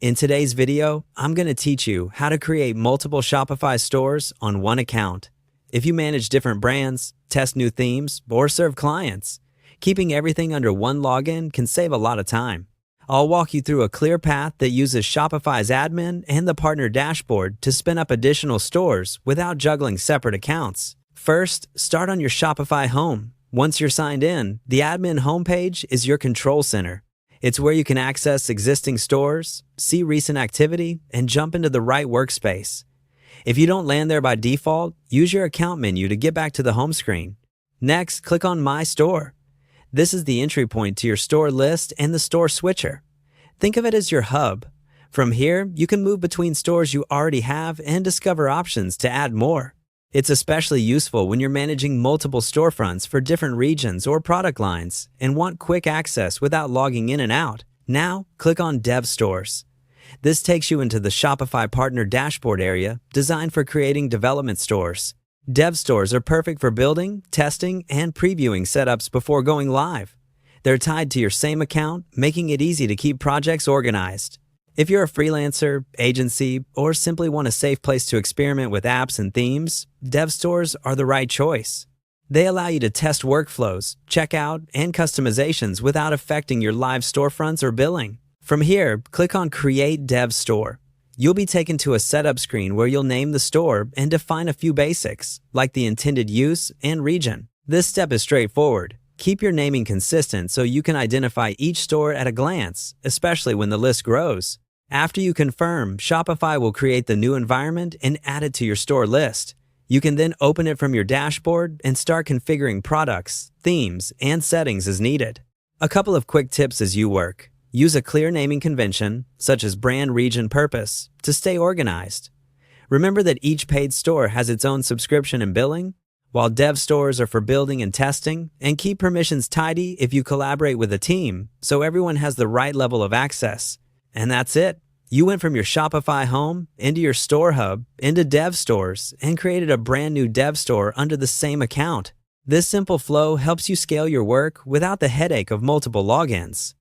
In today's video, I'm going to teach you how to create multiple Shopify stores on one account. If you manage different brands, test new themes, or serve clients, keeping everything under one login can save a lot of time. I'll walk you through a clear path that uses Shopify's admin and the partner dashboard to spin up additional stores without juggling separate accounts. First, start on your Shopify home. Once you're signed in, the admin homepage is your control center. It's where you can access existing stores, see recent activity, and jump into the right workspace. If you don't land there by default, use your account menu to get back to the home screen. Next, click on My Store. This is the entry point to your store list and the store switcher. Think of it as your hub. From here, you can move between stores you already have and discover options to add more. It's especially useful when you're managing multiple storefronts for different regions or product lines and want quick access without logging in and out. Now, click on Dev Stores. This takes you into the Shopify Partner Dashboard area designed for creating development stores. Dev stores are perfect for building, testing, and previewing setups before going live. They're tied to your same account, making it easy to keep projects organized. If you're a freelancer, agency, or simply want a safe place to experiment with apps and themes, dev stores are the right choice. They allow you to test workflows, checkout, and customizations without affecting your live storefronts or billing. From here, click on Create Dev Store. You'll be taken to a setup screen where you'll name the store and define a few basics, like the intended use and region. This step is straightforward. Keep your naming consistent so you can identify each store at a glance, especially when the list grows. After you confirm, Shopify will create the new environment and add it to your store list. You can then open it from your dashboard and start configuring products, themes, and settings as needed. A couple of quick tips as you work. Use a clear naming convention, such as brand, region, purpose, to stay organized. Remember that each paid store has its own subscription and billing, while dev stores are for building and testing, and keep permissions tidy if you collaborate with a team, so everyone has the right level of access. And that's it. You went from your Shopify home, into your store hub, into dev stores, and created a brand new dev store under the same account. This simple flow helps you scale your work without the headache of multiple logins.